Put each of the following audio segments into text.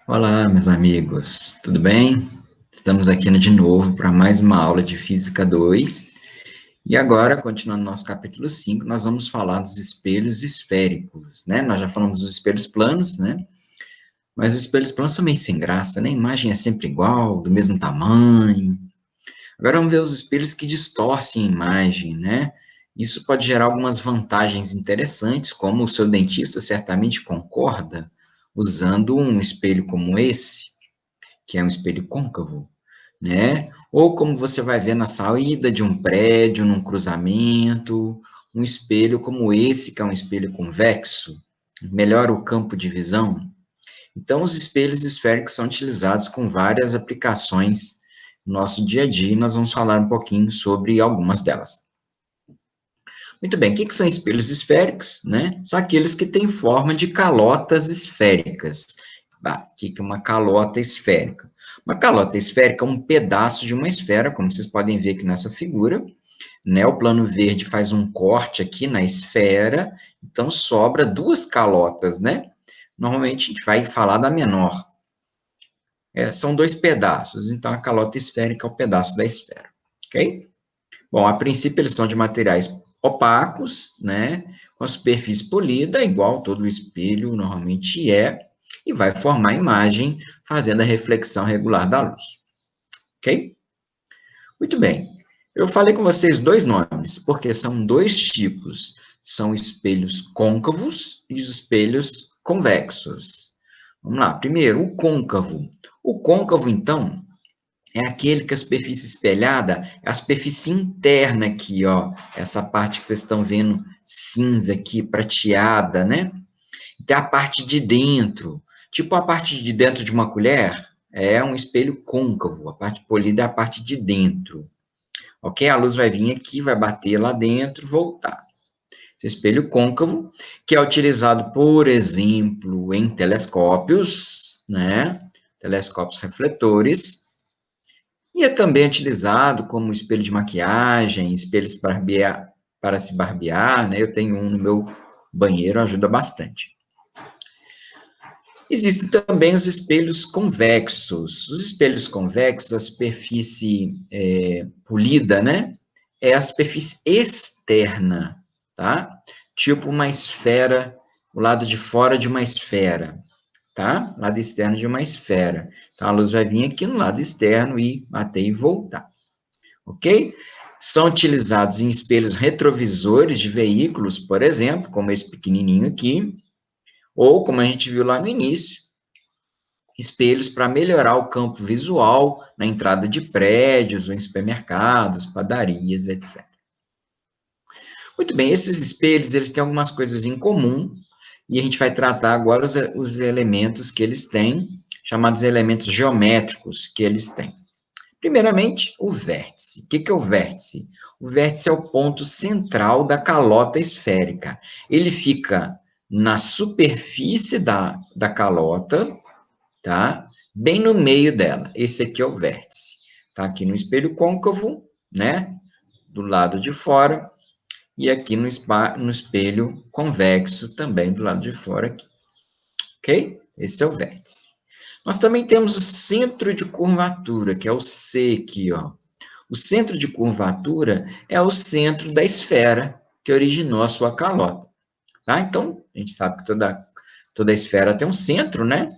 Olá, meus amigos, tudo bem? Estamos aqui de novo para mais uma aula de Física 2. E agora, continuando nosso capítulo 5, nós vamos falar dos espelhos esféricos, né? Nós já falamos dos espelhos planos, né? Mas os espelhos planos são meio sem graça, né? A imagem é sempre igual, do mesmo tamanho. Agora vamos ver os espelhos que distorcem a imagem, né? Isso pode gerar algumas vantagens interessantes, como o seu dentista certamente concorda, usando um espelho como esse, que é um espelho côncavo, né? Ou como você vai ver na saída de um prédio, num cruzamento, um espelho como esse, que é um espelho convexo, melhora o campo de visão. Então, os espelhos esféricos são utilizados com várias aplicações no nosso dia a dia, e nós vamos falar um pouquinho sobre algumas delas. Muito bem, o que são espelhos esféricos, né? São aqueles que têm forma de calotas esféricas. O que é uma calota esférica? Uma calota esférica é um pedaço de uma esfera, como vocês podem ver aqui nessa figura, né? O plano verde faz um corte aqui na esfera, então sobra duas calotas, né? Normalmente a gente vai falar da menor. São dois pedaços, então a calota esférica é o pedaço da esfera, ok? Bom, a princípio eles são de materiais opacos, né, com a superfície polida, igual todo espelho normalmente é, e vai formar a imagem fazendo a reflexão regular da luz, ok? Muito bem. Eu falei com vocês dois nomes, porque são dois tipos. São espelhos côncavos e os espelhos convexos. Vamos lá. Primeiro, o côncavo. O côncavo, então, é aquele que a superfície espelhada, é a superfície interna aqui, ó, essa parte que vocês estão vendo cinza aqui, prateada, né? Tem a parte de dentro, tipo a parte de dentro de uma colher, é um espelho côncavo, a parte polida é a parte de dentro, ok? A luz vai vir aqui, vai bater lá dentro, voltar. Esse espelho côncavo, que é utilizado, por exemplo, em telescópios, né? Telescópios refletores, e é também utilizado como espelho de maquiagem, espelhos para se barbear, né? Eu tenho um no meu banheiro, ajuda bastante. Existem também os espelhos convexos. Os espelhos convexos, a superfície polida, né? É a superfície externa, tá? Tipo uma esfera, o lado de fora de uma esfera, tá? Lado externo de uma esfera. Então, a luz vai vir aqui no lado externo e bater e voltar, ok? São utilizados em espelhos retrovisores de veículos, por exemplo, como esse pequenininho aqui, ou, como a gente viu lá no início, espelhos para melhorar o campo visual na entrada de prédios ou em supermercados, padarias, etc. Muito bem, esses espelhos, eles têm algumas coisas em comum, e a gente vai tratar agora os elementos que eles têm, chamados elementos geométricos que eles têm. Primeiramente, o vértice. O que é o vértice? O vértice é o ponto central da calota esférica. Ele fica na superfície da calota, tá? Bem no meio dela. Esse aqui é o vértice. Tá aqui no espelho côncavo, né? Do lado de fora. E aqui no espelho convexo, também do lado de fora aqui. Ok? Esse é o vértice. Nós também temos o centro de curvatura, que é o C aqui, ó. O centro de curvatura é o centro da esfera que originou a sua calota. Tá? Então, a gente sabe que toda esfera tem um centro, né?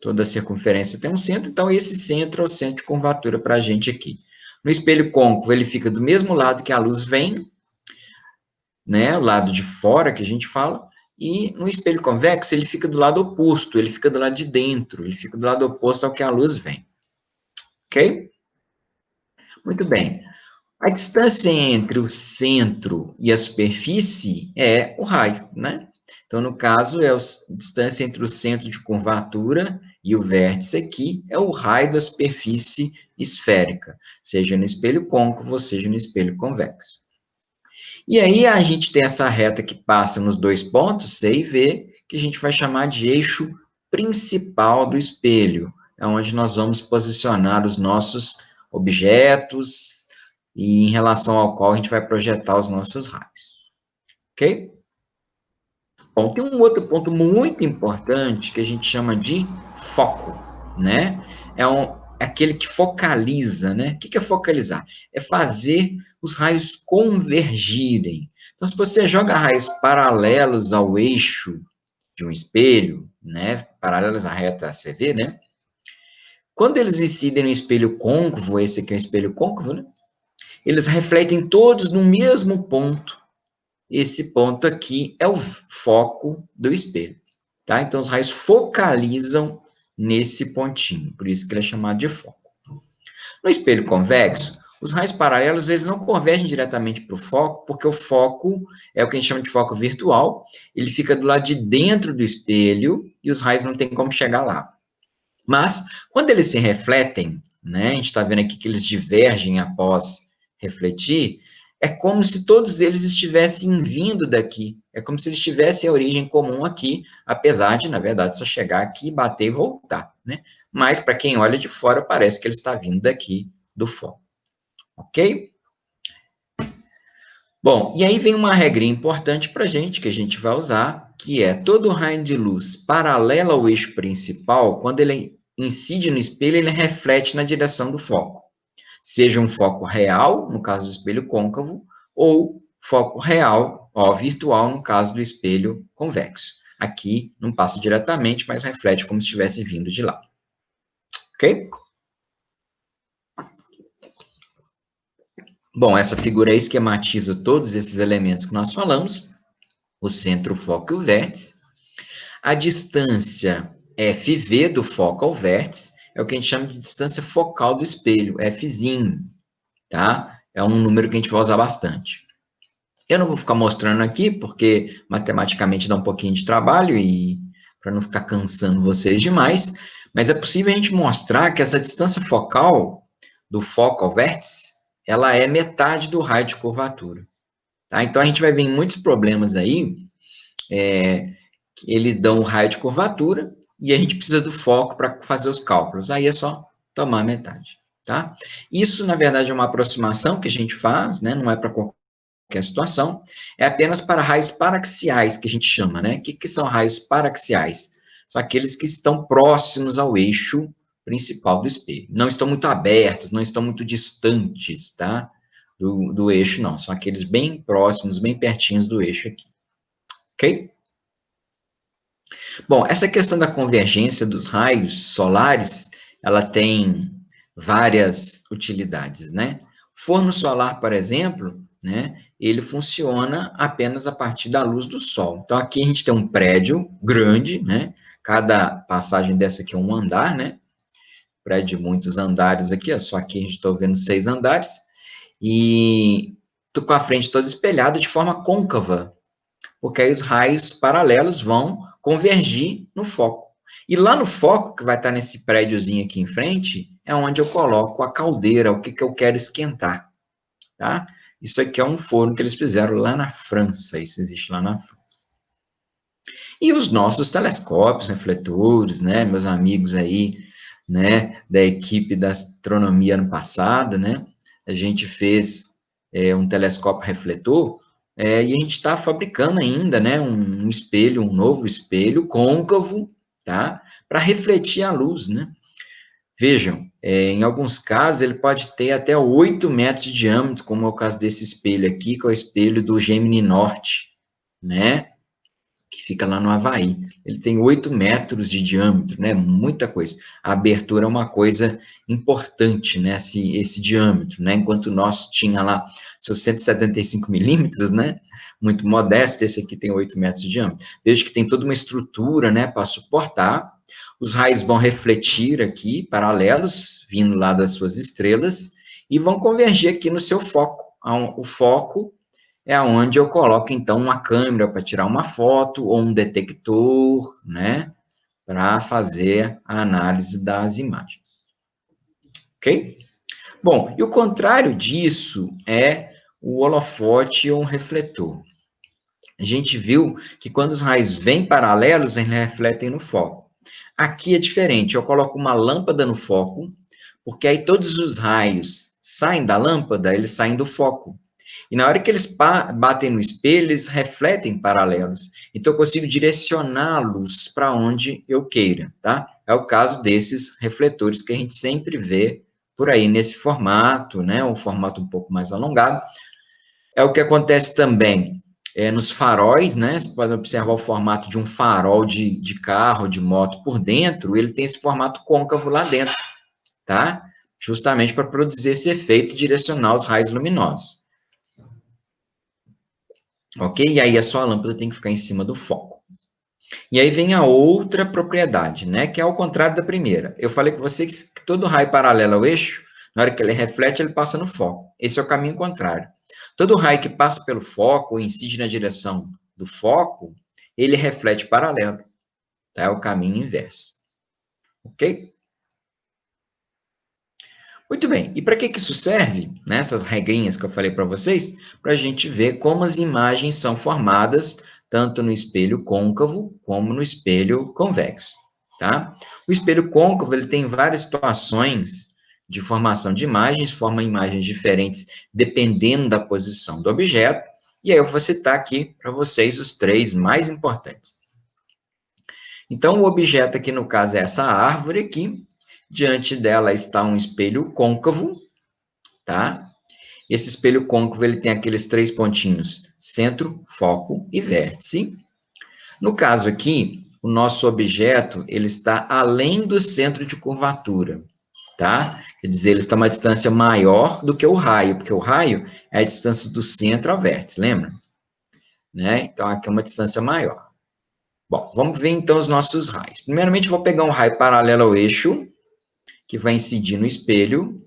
Toda circunferência tem um centro, então esse centro é o centro de curvatura para a gente aqui. No espelho côncavo, ele fica do mesmo lado que a luz vem, né? O lado de fora que a gente fala, e no espelho convexo, ele fica do lado oposto, ele fica do lado de dentro, ele fica do lado oposto ao que a luz vem. Ok? Muito bem. A distância entre o centro e a superfície é o raio, né? Então, no caso, a distância entre o centro de curvatura e o vértice aqui é o raio da superfície esférica, seja no espelho côncavo, seja no espelho convexo. E aí a gente tem essa reta que passa nos dois pontos, C e V, que a gente vai chamar de eixo principal do espelho, é onde nós vamos posicionar os nossos objetos e em relação ao qual a gente vai projetar os nossos raios. Ok? Bom, tem um outro ponto muito importante que a gente chama de foco, né? É aquele que focaliza, né? O que é focalizar? É fazer os raios convergirem. Então, se você joga raios paralelos ao eixo de um espelho, né? Paralelos à reta CV, né? Quando eles incidem no espelho côncavo, esse aqui é um espelho côncavo, né? Eles refletem todos no mesmo ponto. Esse ponto aqui é o foco do espelho, tá? Então, os raios focalizam nesse pontinho, por isso que ele é chamado de foco. No espelho convexo, os raios paralelos, eles não convergem diretamente para o foco, porque o foco é o que a gente chama de foco virtual, ele fica do lado de dentro do espelho e os raios não têm como chegar lá. Mas, quando eles se refletem, né, a gente está vendo aqui que eles divergem após refletir, é como se todos eles estivessem vindo daqui. É como se eles tivessem a origem comum aqui, apesar de, na verdade, só chegar aqui, bater e voltar, né? Mas, para quem olha de fora, parece que ele está vindo daqui do foco. Ok? Bom, e aí vem uma regrinha importante para a gente, que a gente vai usar, que é todo raio de luz paralelo ao eixo principal, quando ele incide no espelho, ele reflete na direção do foco. Seja um foco real, no caso do espelho côncavo, ou foco real, virtual, no caso do espelho convexo. Aqui não passa diretamente, mas reflete como se estivesse vindo de lá. Ok? Bom, essa figura aí esquematiza todos esses elementos que nós falamos, o centro, o foco e o vértice. A distância FV do foco ao vértice é o que a gente chama de distância focal do espelho, Fzinho, tá? É um número que a gente vai usar bastante. Eu não vou ficar mostrando aqui, porque matematicamente dá um pouquinho de trabalho e para não ficar cansando vocês demais, mas é possível a gente mostrar que essa distância focal do foco ao vértice, ela é metade do raio de curvatura, tá? Então, a gente vai ver em muitos problemas aí, eles dão o raio de curvatura e a gente precisa do foco para fazer os cálculos. Aí é só tomar a metade, tá? Isso, na verdade, é uma aproximação que a gente faz, né? Não é para qualquer situação, é apenas para raios paraxiais, que a gente chama, né? O que são raios paraxiais? São aqueles que estão próximos ao eixo principal do espelho. Não estão muito abertos, não estão muito distantes, tá? Do eixo, não. São aqueles bem próximos, bem pertinhos do eixo aqui. Ok? Bom, essa questão da convergência dos raios solares, ela tem várias utilidades, né? Forno solar, por exemplo, né, ele funciona apenas a partir da luz do sol. Então, aqui a gente tem um prédio grande, né? Cada passagem dessa aqui é um andar, né? Prédio de muitos andares aqui, só aqui a gente está vendo 6 andares, e tô com a frente toda espelhada de forma côncava, porque aí os raios paralelos vão convergir no foco. E lá no foco, que vai estar nesse prédiozinho aqui em frente, é onde eu coloco a caldeira, o que eu quero esquentar, tá? Isso aqui é um forno que eles fizeram lá na França, isso existe lá na França. E os nossos telescópios, refletores, né, meus amigos aí, né, da equipe da astronomia ano passado, né, a gente fez um telescópio refletor, e a gente está fabricando ainda, né, um espelho, um novo espelho côncavo, tá, para refletir a luz, né. Vejam, em alguns casos ele pode ter até 8 metros de diâmetro, como é o caso desse espelho aqui, que é o espelho do Gemini Norte, né, que fica lá no Havaí. Ele tem 8 metros de diâmetro, né? Muita coisa. A abertura é uma coisa importante, né? Esse diâmetro, né? Enquanto o nosso tinha lá seus 175 milímetros, né? Muito modesto, esse aqui tem 8 metros de diâmetro. Veja que tem toda uma estrutura, né? Para suportar. Os raios vão refletir aqui, paralelos, vindo lá das suas estrelas, e vão convergir aqui no seu foco. O foco é onde eu coloco, então, uma câmera para tirar uma foto, ou um detector, né, para fazer a análise das imagens. Ok? Bom, e o contrário disso é o holofote ou um refletor. A gente viu que quando os raios vêm paralelos, eles refletem no foco. Aqui é diferente, eu coloco uma lâmpada no foco, porque aí todos os raios saem da lâmpada, eles saem do foco. E na hora que eles batem no espelho, eles refletem paralelos. Então, eu consigo direcioná-los para onde eu queira, tá? É o caso desses refletores que a gente sempre vê por aí nesse formato, né? Um formato um pouco mais alongado. É o que acontece também nos faróis, né? Você pode observar o formato de um farol de carro, de moto por dentro, ele tem esse formato côncavo lá dentro, tá? Justamente para produzir esse efeito direcional aos raios luminosos. Ok? E aí a sua lâmpada tem que ficar em cima do foco. E aí vem a outra propriedade, né? Que é ao contrário da primeira. Eu falei com você que todo raio paralelo ao eixo, na hora que ele reflete, ele passa no foco. Esse é o caminho contrário. Todo raio que passa pelo foco ou incide na direção do foco, ele reflete paralelo. Tá? É o caminho inverso. Ok? Muito bem. E para que isso serve? Nessas regrinhas que eu falei para vocês, para a gente ver como as imagens são formadas tanto no espelho côncavo como no espelho convexo, tá? O espelho côncavo, ele tem várias situações de formação de imagens, forma imagens diferentes dependendo da posição do objeto, e aí eu vou citar aqui para vocês os 3 mais importantes. Então, o objeto aqui, no caso, é essa árvore aqui, diante dela está um espelho côncavo, tá? Esse espelho côncavo, ele tem aqueles 3 pontinhos, centro, foco e vértice. No caso aqui, o nosso objeto, ele está além do centro de curvatura, tá? Quer dizer, ele está a uma distância maior do que o raio, porque o raio é a distância do centro ao vértice, lembra? Né? Então, aqui é uma distância maior. Bom, vamos ver então os nossos raios. Primeiramente, eu vou pegar um raio paralelo ao eixo, que vai incidir no espelho,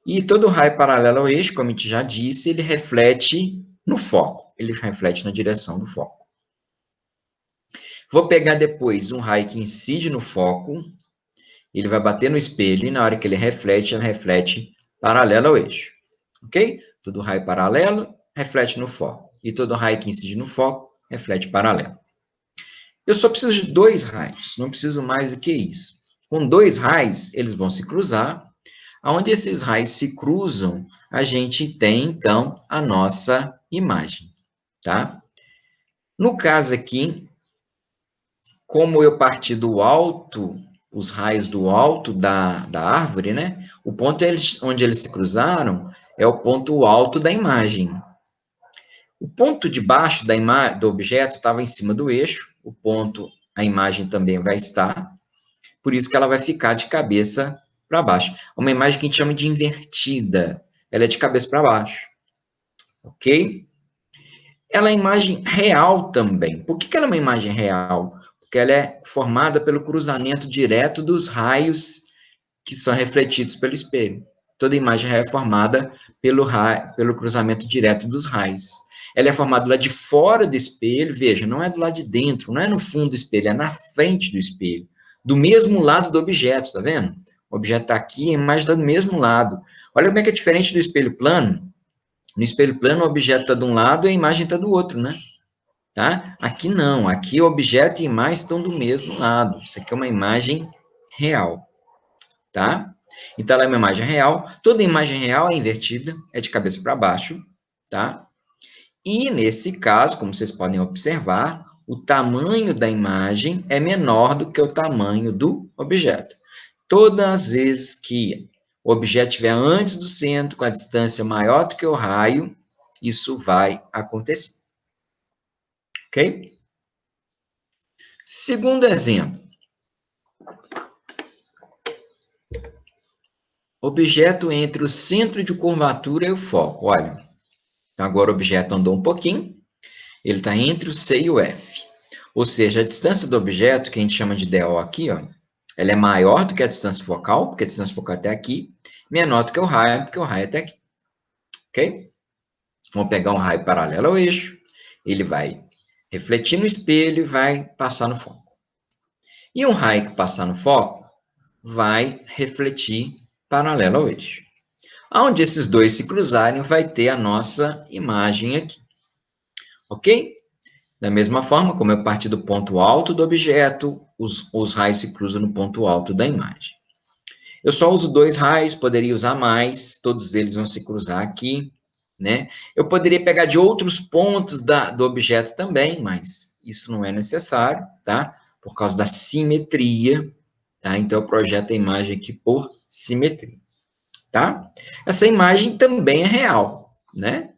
e todo raio paralelo ao eixo, como a gente já disse, ele reflete no foco, ele reflete na direção do foco. Vou pegar depois um raio que incide no foco, ele vai bater no espelho, e na hora que ele reflete paralelo ao eixo, ok? Todo raio paralelo reflete no foco, e todo raio que incide no foco reflete paralelo. Eu só preciso de 2 raios, não preciso mais do que isso. Com 2 raios, eles vão se cruzar. Onde esses raios se cruzam, a gente tem, então, a nossa imagem, tá? No caso aqui, como eu parti do alto, os raios do alto da árvore, né? O ponto onde eles se cruzaram é o ponto alto da imagem. O ponto de baixo do objeto estava em cima do eixo, o ponto, a imagem também vai estar, por isso que ela vai ficar de cabeça para baixo. Uma imagem que a gente chama de invertida, ela é de cabeça para baixo, ok? Ela é imagem real também. Por que ela é uma imagem real? Porque ela é formada pelo cruzamento direto dos raios que são refletidos pelo espelho. Toda imagem é formada pelo cruzamento direto dos raios. Ela é formada lá de fora do espelho, veja, não é do lado de dentro, não é no fundo do espelho, é na frente do espelho, do mesmo lado do objeto, tá vendo? O objeto está aqui, a imagem está do mesmo lado. Olha como é que é diferente do espelho plano. No espelho plano, o objeto está de um lado e a imagem está do outro, né? Tá? Aqui não, aqui o objeto e a imagem estão do mesmo lado. Isso aqui é uma imagem real, tá? Então, ela é uma imagem real. Toda imagem real é invertida, é de cabeça para baixo, tá? E, nesse caso, como vocês podem observar, o tamanho da imagem é menor do que o tamanho do objeto. Todas as vezes que o objeto estiver antes do centro, com a distância maior do que o raio, isso vai acontecer. Ok? Segundo exemplo. Objeto entre o centro de curvatura e o foco. Olha, agora o objeto andou um pouquinho, ele está entre o C e o F. Ou seja, a distância do objeto, que a gente chama de DO aqui, ó, ela é maior do que a distância focal, porque a distância focal é até aqui, menor do que o raio, porque o raio é até aqui. Ok? Vamos pegar um raio paralelo ao eixo, ele vai refletir no espelho e vai passar no foco. E um raio que passar no foco vai refletir paralelo ao eixo. Onde esses dois se cruzarem, vai ter a nossa imagem aqui. Ok? Da mesma forma, como eu parti do ponto alto do objeto, os raios se cruzam no ponto alto da imagem. Eu só uso 2 raios, poderia usar mais, todos eles vão se cruzar aqui, né? Eu poderia pegar de outros pontos do objeto também, mas isso não é necessário, tá? Por causa da simetria, tá? Então, eu projeto a imagem aqui por simetria, tá? Essa imagem também é real, né?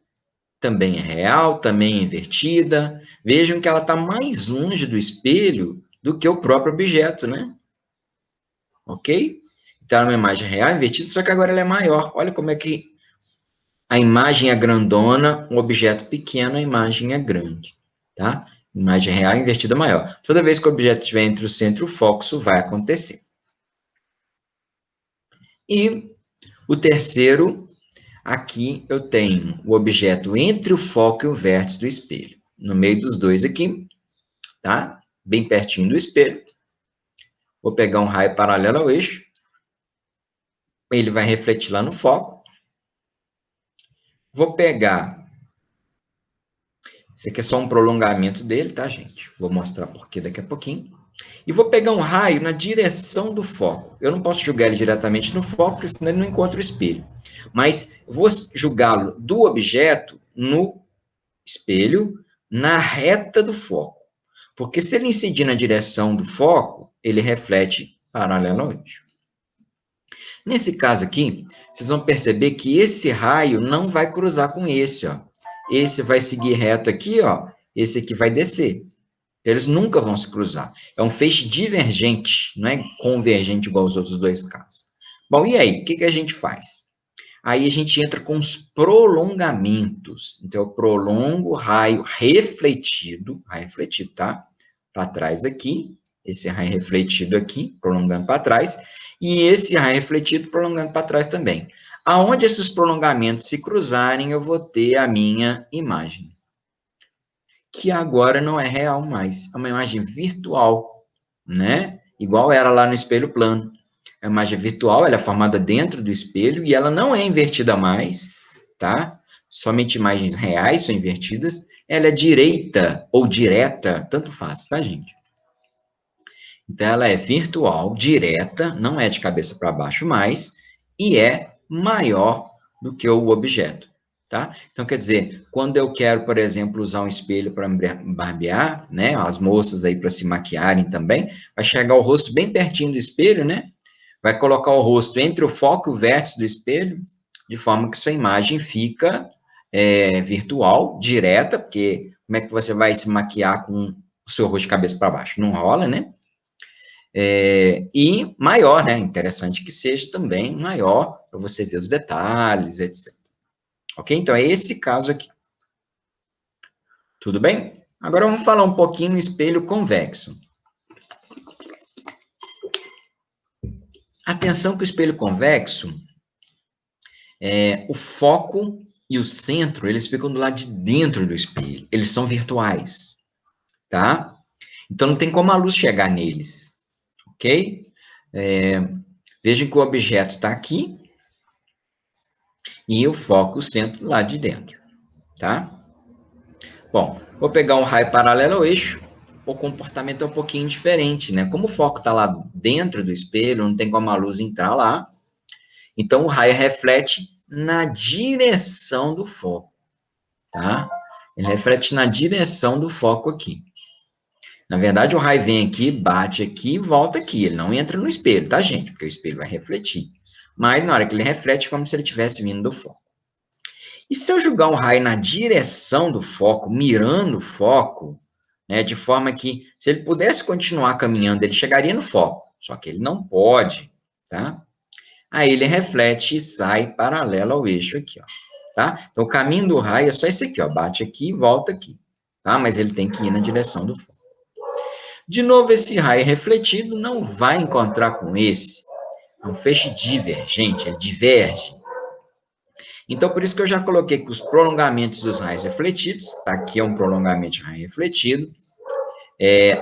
Também é real, também é invertida. Vejam que ela está mais longe do espelho do que o próprio objeto, né? Ok? Então, é uma imagem real, invertida, só que agora ela é maior. Olha como é que a imagem é grandona, um objeto pequeno, a imagem é grande, tá? Imagem real, invertida maior. Toda vez que o objeto estiver entre o centro e o foco, isso vai acontecer. E o terceiro, aqui eu tenho o objeto entre o foco e o vértice do espelho. No meio dos dois aqui, tá? Bem pertinho do espelho. Vou pegar um raio paralelo ao eixo. Ele vai refletir lá no foco. Vou pegar... Esse aqui é só um prolongamento dele, tá, gente? Vou mostrar por quê daqui a pouquinho. E vou pegar um raio na direção do foco. Eu não posso jogar ele diretamente no foco, porque senão ele não encontra o espelho. Mas vou jogá-lo do objeto no espelho, na reta do foco. Porque se ele incidir na direção do foco, ele reflete paralelo ao eixo. Nesse caso aqui, vocês vão perceber que esse raio não vai cruzar com esse, ó. Esse vai seguir reto aqui, ó. Esse aqui vai descer. Eles nunca vão se cruzar. É um feixe divergente, não é convergente igual aos outros dois casos. Bom, e aí? O que a gente faz? Aí a gente entra com os prolongamentos. Então, eu prolongo o raio refletido, tá? Para trás aqui, esse raio refletido aqui, prolongando para trás, e esse raio refletido prolongando para trás também. Aonde esses prolongamentos se cruzarem, eu vou ter a minha imagem, que agora não é real mais, é uma imagem virtual, né? Igual era lá no espelho plano. A imagem virtual, ela é formada dentro do espelho e ela não é invertida mais, tá? Somente imagens reais são invertidas. Ela é direita ou direta, tanto faz, tá, gente? Então, ela é virtual, direta, não é de cabeça para baixo mais, e é maior do que o objeto, tá? Então, quer dizer, quando eu quero, por exemplo, usar um espelho para barbear, né? As moças aí para se maquiarem também, vai chegar o rosto bem pertinho do espelho, né? Vai colocar o rosto entre o foco e o vértice do espelho, de forma que sua imagem fica virtual, direta, porque como é que você vai se maquiar com o seu rosto de cabeça para baixo? Não rola, né? E maior, né? Interessante que seja também maior, para você ver os detalhes, etc. Ok? Então, é esse caso aqui. Tudo bem? Agora, vamos falar um pouquinho no espelho convexo. Atenção que o espelho convexo, o foco e o centro, eles ficam do lado de dentro do espelho. Eles são virtuais, tá? Então, não tem como a luz chegar neles, ok? Vejam que o objeto está aqui e o foco, o centro, lá de dentro, tá? Bom, vou pegar um raio paralelo ao eixo, o comportamento é um pouquinho diferente, né? Como o foco está lá dentro do espelho, não tem como a luz entrar lá, então o raio reflete na direção do foco, tá? Ele reflete na direção do foco aqui. Na verdade, o raio vem aqui, bate aqui e volta aqui. Ele não entra no espelho, tá, gente? Porque o espelho vai refletir. Mas na hora que ele reflete, é como se ele estivesse vindo do foco. E se eu jogar um raio na direção do foco, mirando o foco, né, de forma que, se ele pudesse continuar caminhando, ele chegaria no foco. Só que ele não pode, tá? Aí ele reflete e sai paralelo ao eixo aqui, ó, tá? Então, o caminho do raio é só esse aqui, ó, bate aqui e volta aqui, tá? Mas ele tem que ir na direção do foco. De novo, esse raio refletido não vai encontrar com esse. É um feixe divergente, ele diverge. Então, por isso que eu já coloquei que os prolongamentos dos raios refletidos, aqui é um prolongamento de raio refletido,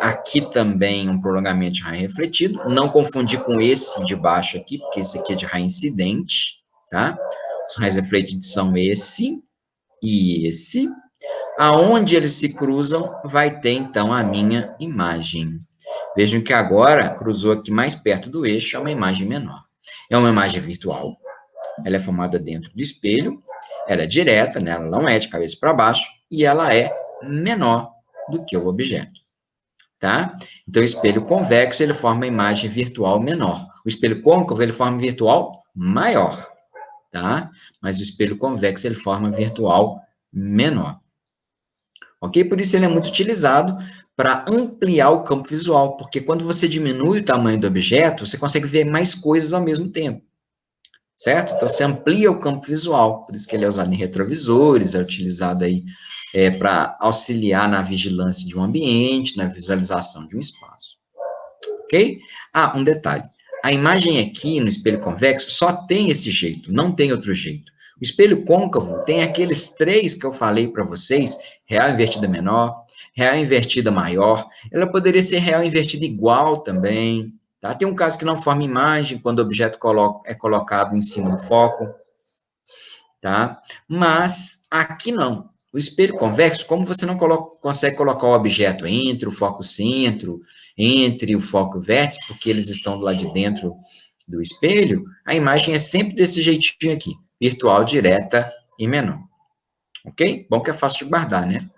aqui também um prolongamento de raio refletido, não confundir com esse de baixo aqui, porque esse aqui é de raio incidente, tá? Os raios refletidos são esse e esse. Aonde eles se cruzam, vai ter, então, a minha imagem. Vejam que agora, cruzou aqui mais perto do eixo, é uma imagem menor. É uma imagem virtual, ela é formada dentro do espelho, Ela é direta, né? Ela não é de cabeça para baixo, e ela é menor do que o objeto, tá? Então, o espelho convexo, ele forma uma imagem virtual menor. O espelho côncavo, ele forma virtual maior, tá? Mas o espelho convexo, ele forma virtual menor. Ok? Por isso ele é muito utilizado para ampliar o campo visual, porque quando você diminui o tamanho do objeto, você consegue ver mais coisas ao mesmo tempo, certo? Então, você amplia o campo visual, por isso que ele é usado em retrovisores, é utilizado aí para auxiliar na vigilância de um ambiente, na visualização de um espaço, ok? Ah, um detalhe, a imagem aqui no espelho convexo só tem esse jeito, não tem outro jeito. O espelho côncavo tem aqueles três que eu falei para vocês, real invertida menor, real invertida maior, ela poderia ser real invertida igual também, tá? Tem um caso que não forma imagem, quando o objeto é colocado em cima do foco, tá? Mas aqui não. O espelho convexo, como você não consegue colocar o objeto entre o foco centro, entre o foco vértice, porque eles estão do lado de dentro do espelho, a imagem é sempre desse jeitinho aqui, virtual, direta e menor. Ok? Bom que é fácil de guardar, né?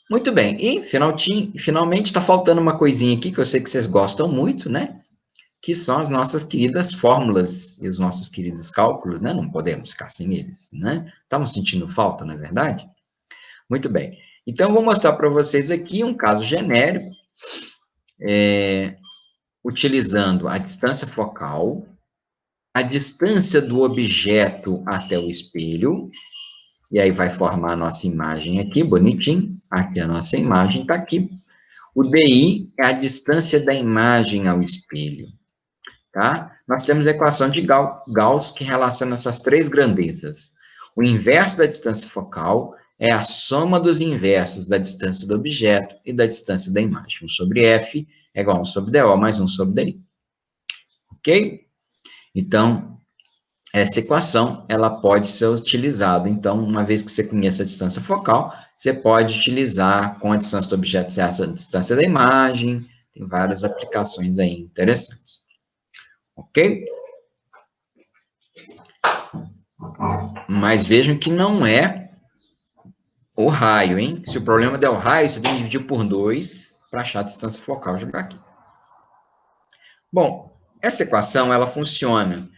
Muito bem. E, finalmente, está faltando uma coisinha aqui que eu sei que vocês gostam muito, né? Que são as nossas queridas fórmulas e os nossos queridos cálculos, né? Não podemos ficar sem eles, né? Estamos sentindo falta, não é verdade? Muito bem. Então, eu vou mostrar para vocês aqui um caso genérico, utilizando a distância focal, a distância do objeto até o espelho, e aí vai formar a nossa imagem aqui, bonitinho. Aqui a nossa imagem está aqui. O DI é a distância da imagem ao espelho, tá? Nós temos a equação de Gauss que relaciona essas três grandezas. O inverso da distância focal é a soma dos inversos da distância do objeto e da distância da imagem. 1 sobre F é igual a 1 sobre DO mais 1 sobre DI. Ok? Então, essa equação, ela pode ser utilizada. Então, uma vez que você conhece a distância focal, você pode utilizar com a distância do objeto, essa distância da imagem. Tem várias aplicações aí interessantes. Ok? Mas vejam que não é o raio, hein? Se o problema der o raio, você tem que dividir por 2 para achar a distância focal, jogar aqui. Bom, essa equação, ela funciona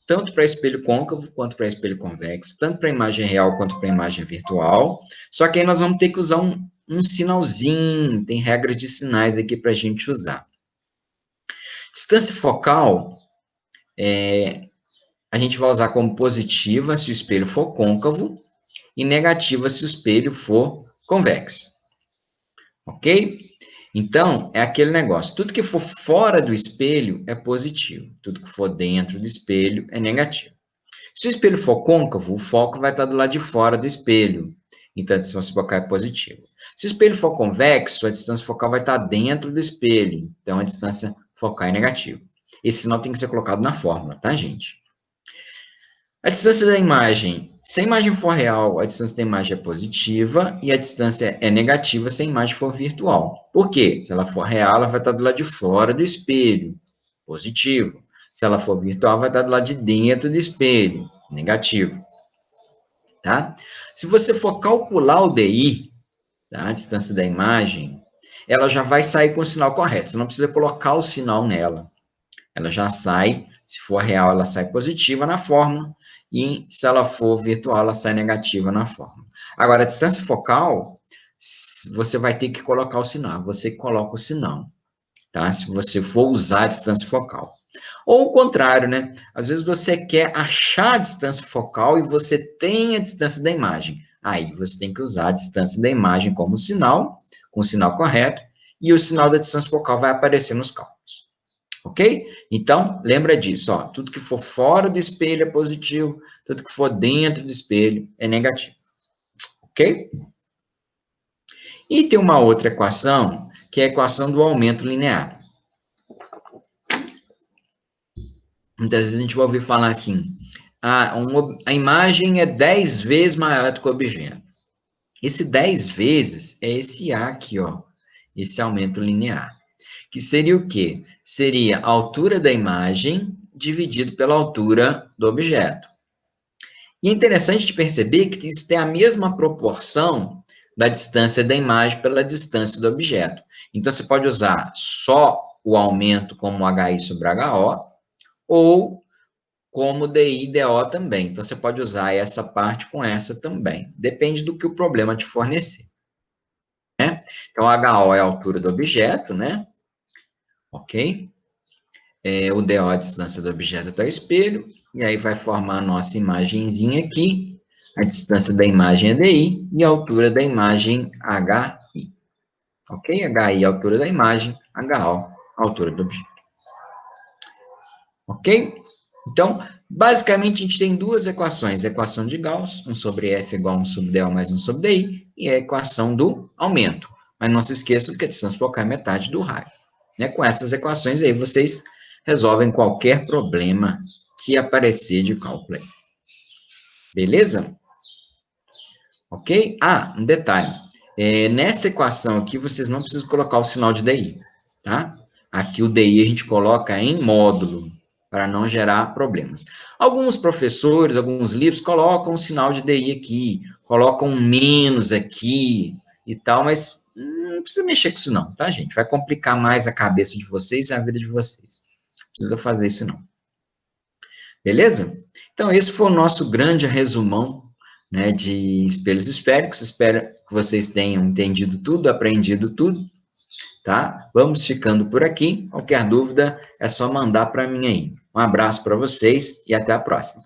tanto para espelho côncavo quanto para espelho convexo, tanto para imagem real quanto para imagem virtual, só que aí nós vamos ter que usar um sinalzinho, tem regras de sinais aqui para a gente usar. Distância focal, a gente vai usar como positiva se o espelho for côncavo e negativa se o espelho for convexo. Ok? Então, é aquele negócio, tudo que for fora do espelho é positivo, tudo que for dentro do espelho é negativo. Se o espelho for côncavo, o foco vai estar do lado de fora do espelho, então a distância focal é positiva. Se o espelho for convexo, a distância focal vai estar dentro do espelho, então a distância focal é negativa. Esse sinal tem que ser colocado na fórmula, tá, gente? A distância da imagem, se a imagem for real, a distância da imagem é positiva e a distância é negativa se a imagem for virtual. Por quê? Se ela for real, ela vai estar do lado de fora do espelho, positivo. Se ela for virtual, vai estar do lado de dentro do espelho, negativo. Tá? Se você for calcular o DI, tá? A distância da imagem, ela já vai sair com o sinal correto. Você não precisa colocar o sinal nela. Ela já sai, se for real, ela sai positiva na fórmula, e se ela for virtual, ela sai negativa na fórmula. Agora, a distância focal, você vai ter que colocar o sinal. Você coloca o sinal, tá? Se você for usar a distância focal. Ou o contrário, né? Às vezes você quer achar a distância focal e você tem a distância da imagem. Aí você tem que usar a distância da imagem como sinal, com o sinal correto, e o sinal da distância focal vai aparecer nos cálculos. Ok? Então, lembra disso, ó. Tudo que for fora do espelho é positivo, tudo que for dentro do espelho é negativo. Ok? E tem uma outra equação, que é a equação do aumento linear. Muitas vezes a gente vai ouvir falar assim, a imagem é 10 vezes maior do que o objeto. Esse 10 vezes é esse A aqui, ó, esse aumento linear. Que seria o quê? Seria a altura da imagem dividido pela altura do objeto. E é interessante de perceber que isso tem a mesma proporção da distância da imagem pela distância do objeto. Então, você pode usar só o aumento como HI sobre HO, ou como DI e DO também. Então, você pode usar essa parte com essa também. Depende do que o problema te fornecer. Né? Então, HO é a altura do objeto, né? Ok? O DO é a distância do objeto até o espelho, e aí vai formar a nossa imagenzinha aqui. A distância da imagem é DI e a altura da imagem HI. Ok? HI é a altura da imagem, HO a altura do objeto. Ok? Então, basicamente, a gente tem duas equações. A equação de Gauss, 1 sobre F igual a 1 sobre DO mais 1 sobre DI, e a equação do aumento. Mas não se esqueçam que a distância focal é metade do raio. Né? Com essas equações aí, vocês resolvem qualquer problema que aparecer de cálculo aí. Beleza? Ok? Ah, um detalhe. Nessa equação aqui, vocês não precisam colocar o sinal de DI, tá? Aqui o DI a gente coloca em módulo, para não gerar problemas. Alguns professores, alguns livros, colocam um sinal de DI aqui, colocam um menos aqui e tal, mas não precisa mexer com isso não, tá, gente? Vai complicar mais a cabeça de vocês e a vida de vocês. Não precisa fazer isso não. Beleza? Então, esse foi o nosso grande resumão, né, de espelhos esféricos. Espero que vocês tenham entendido tudo, aprendido tudo, tá? Vamos ficando por aqui. Qualquer dúvida é só mandar para mim aí. Um abraço para vocês e até a próxima.